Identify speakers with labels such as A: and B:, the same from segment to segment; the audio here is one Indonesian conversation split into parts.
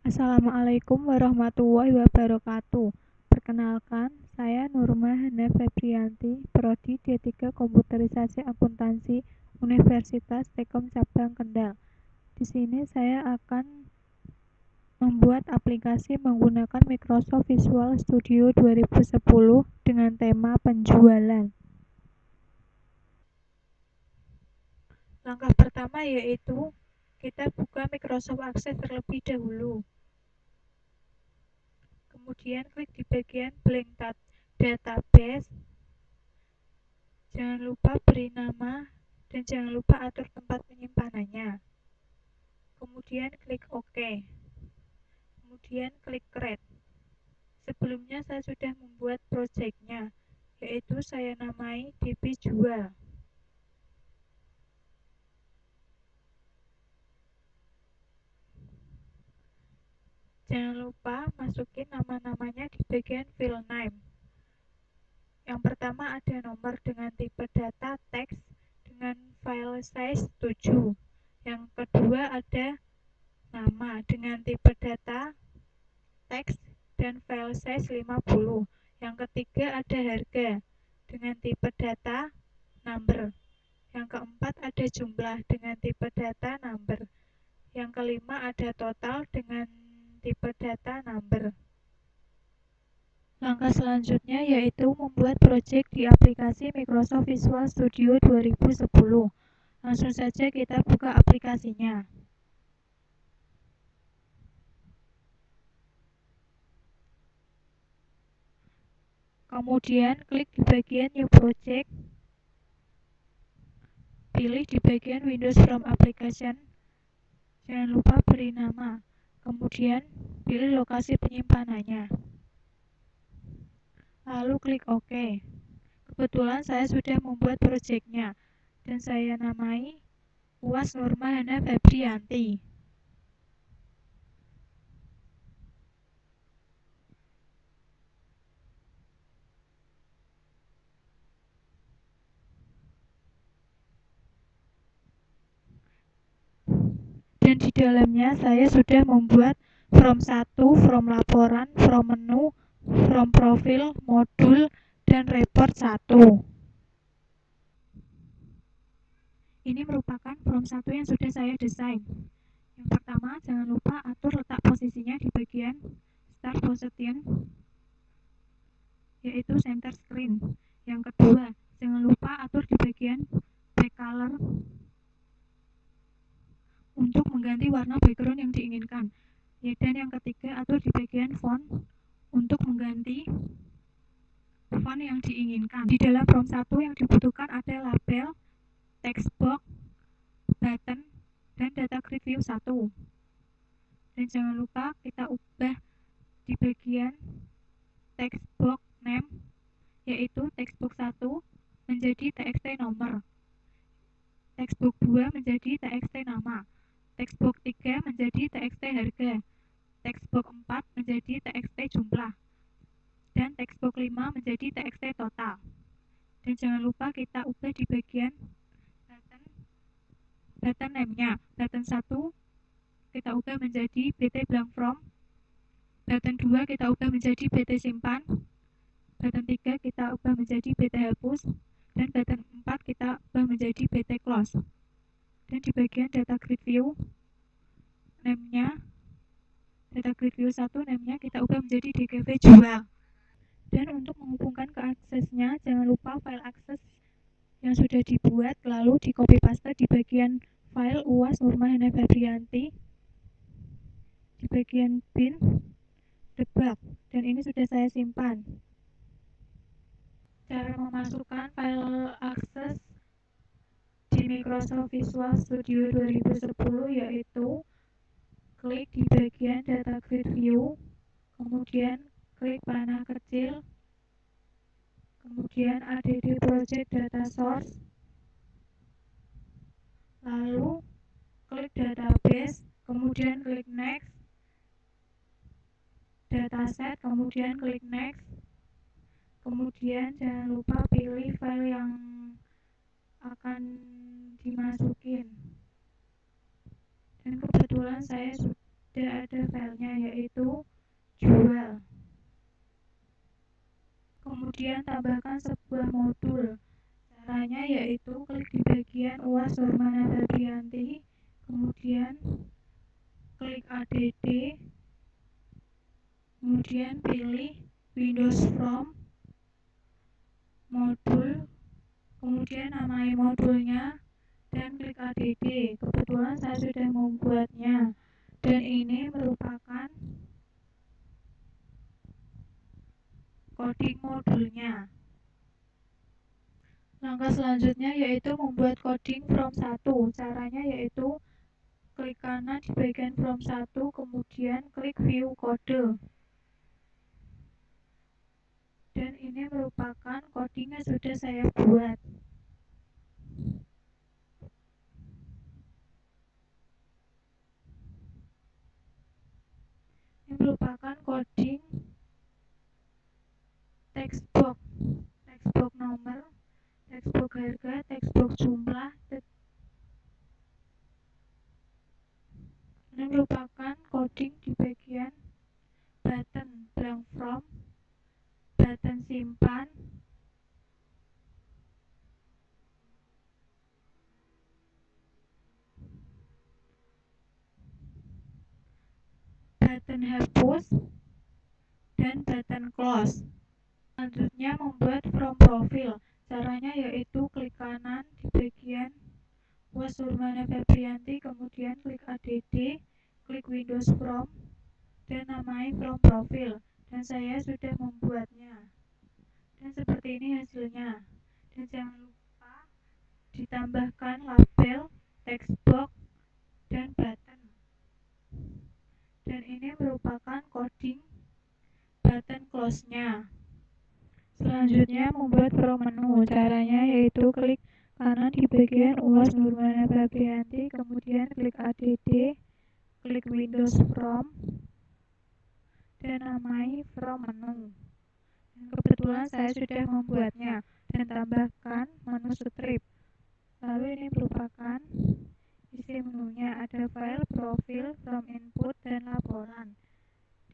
A: Assalamualaikum warahmatullahi wabarakatuh. Perkenalkan, saya Nurma Hana Febrianti, Prodi D3 Komputerisasi Akuntansi Universitas Telkom Cabang Kendal. Di sini saya akan membuat aplikasi menggunakan Microsoft Visual Studio 2010 dengan tema penjualan. Langkah pertama yaitu kita buka Microsoft Access terlebih dahulu. Kemudian klik di bagian blank database. Jangan lupa beri nama dan jangan lupa atur tempat penyimpanannya. Kemudian klik OK. Kemudian klik Create. Sebelumnya saya sudah membuat projectnya, yaitu saya namai DB Jual. Jangan lupa masukin nama-namanya di bagian file name. Yang pertama ada nomor dengan tipe data teks dengan file size 7. Yang kedua ada nama dengan tipe data teks dan file size 50. Yang ketiga ada harga dengan tipe data number. Yang keempat ada jumlah dengan tipe data number. Yang kelima ada total dengan tipe data number. Langkah selanjutnya yaitu membuat project di aplikasi Microsoft Visual Studio 2010. Langsung saja kita buka aplikasinya. Kemudian klik di bagian New Project. Pilih di bagian Windows from Application. Jangan lupa beri nama. Kemudian pilih lokasi penyimpanannya. Lalu klik OK. Kebetulan saya sudah membuat projectnya dan saya namai UAS Nurma Hana Febrianti. Dan di dalamnya saya sudah membuat from 1, from laporan, from menu, from profil, modul, dan report 1. Ini merupakan from 1 yang sudah saya desain. Yang pertama, jangan lupa atur letak posisinya di bagian Start Position, yaitu center screen. Yang kedua, jangan lupa atur di bagian back color untuk mengganti warna background yang diinginkan. Dan yang ketiga, atur di bagian font untuk mengganti font yang diinginkan. Di dalam from 1 yang dibutuhkan ada label, text box, button, dan data grid view 1. Dan jangan lupa kita ubah di bagian text box name, yaitu text box 1 menjadi txt nomor, text box 2 menjadi txt nama, text box 3 menjadi txt harga, text box 4 menjadi txt jumlah, dan text box 5 menjadi txt total. Dan jangan lupa kita ubah di bagian button name-nya. Button 1 kita ubah menjadi BT blank from, button 2 kita ubah menjadi BT simpan, button 3 kita ubah menjadi BT hapus, dan button 4 kita ubah menjadi BT close. Dan di bagian data grid view name-nya, data grid view 1 name-nya kita ubah menjadi DGV jual. Dan untuk menghubungkan ke aksesnya, jangan lupa file akses yang sudah dibuat lalu di copy paste di bagian file UAS Nurma Hana Febrianti di bagian bin debug, dan ini sudah saya simpan. Cara memasukkan file akses di Microsoft Visual Studio 2010 yaitu klik di bagian data grid view, kemudian klik panah kecil, kemudian add project data source, lalu klik database, kemudian klik next, dataset, kemudian klik next, kemudian jangan lupa pilih file yang akan dimasukin. Dan kebetulan saya sudah sudah ada filenya, yaitu jual. Kemudian tambahkan sebuah modul. Caranya yaitu klik di bagian UAS Nurmana Febrianti, kemudian klik ADD, kemudian pilih Windows From Modul, kemudian namai modulnya dan klik ADD. Kebetulan saya sudah membuatnya dan ini merupakan coding modulnya. Langkah selanjutnya yaitu membuat coding from 1. Caranya yaitu klik kanan di bagian from 1, kemudian klik view kode. Dan ini merupakan coding yang sudah saya buat. Ini merupakan coding text box nomor, text box harga, text box jumlah. Ini merupakan coding di bagian button blank from, button simpan, button hapus, dan button close. Selanjutnya membuat from profil. Caranya yaitu klik kanan di bagian UAS Nurmana Febrianti, kemudian klik ADD, klik Windows From, dan namai from profil. Dan saya sudah membuatnya. Dan seperti ini hasilnya. Dan jangan lupa ditambahkan label, text box, dan button. Dan ini merupakan coding button close-nya. Selanjutnya membuat from menu. Caranya yaitu klik kanan di bagian UAS Nurmana Febrianti, kemudian klik ADD, klik Windows From, dan namai from menu. Dan kebetulan saya sudah membuatnya dan tambahkan menu strip. Lalu ini merupakan isi menunya, ada file, profil, from input, dan laporan.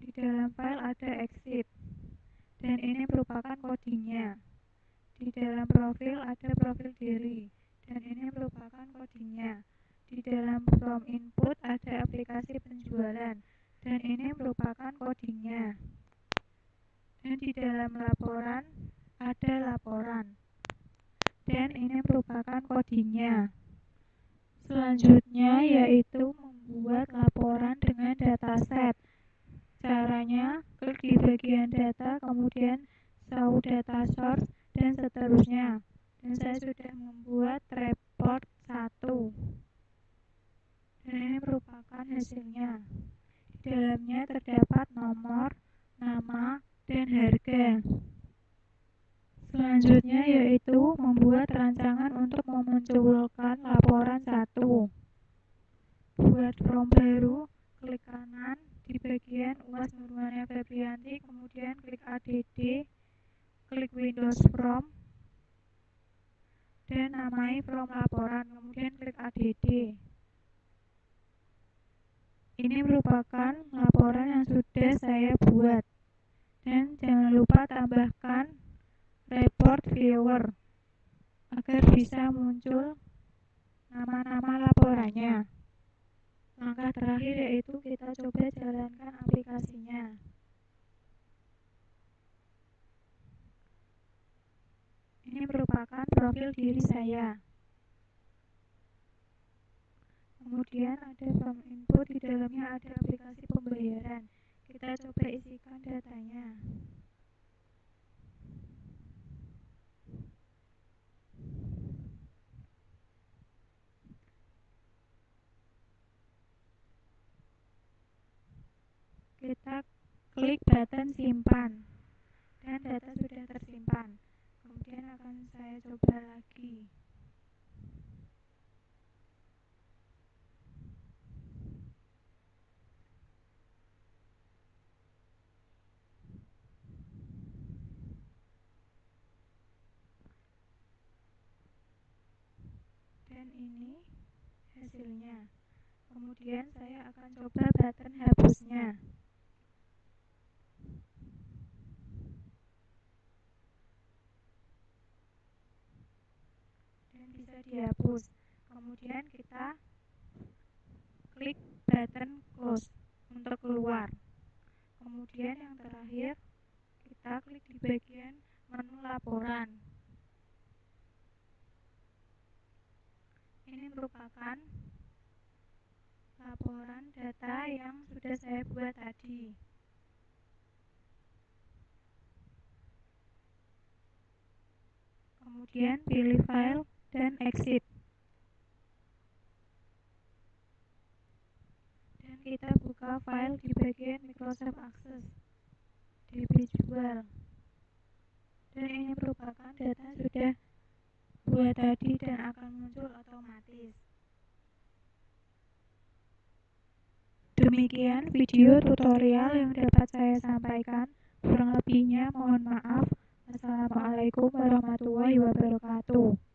A: Di dalam file ada exit. Dan ini merupakan codingnya. Di dalam profil ada profil diri, dan ini merupakan codingnya. Di dalam from input ada aplikasi penjualan, dan ini merupakan codingnya. Dan di dalam laporan ada laporan, dan ini merupakan codingnya. Selanjutnya yaitu membuat laporan dengan dataset. Caranya klik di bagian data, kemudian show data source, dan seterusnya. Dan saya sudah membuat report 1. Dan ini merupakan hasilnya. Di dalamnya terdapat nomor, nama, dan harga. Selanjutnya yaitu membuat rancangan untuk memunculkan laporan 1. Buat from baru, klik kanan di bagian UAS Nurmana Febrianti, kemudian klik ADD, klik Windows From, dan namai from laporan, kemudian klik ADD. Ini merupakan laporan yang sudah saya buat. Dan jangan lupa tambahkan report viewer agar bisa muncul nama-nama laporannya. Langkah terakhir yaitu kita coba jalankan aplikasinya. Ini merupakan profil diri saya. Kemudian ada from input, di dalamnya ada aplikasi pembayaran. Kita coba isikan datanya. Kita klik button simpan, dan data sudah tersimpan. Kemudian akan saya coba lagi. Dan ini hasilnya. Kemudian saya akan coba button hapus. bisa dihapus. Kemudian kita klik button close untuk keluar. Kemudian yang terakhir, kita klik di bagian menu laporan. Ini merupakan laporan data yang sudah saya buat tadi. Kemudian pilih file dan exit. Dan kita buka file di bagian Microsoft Access, DB jual. Dan ini merupakan data sudah buat tadi dan akan muncul otomatis. Demikian video tutorial yang dapat saya sampaikan. Kurang lebihnya mohon maaf. Assalamualaikum warahmatullahi wabarakatuh.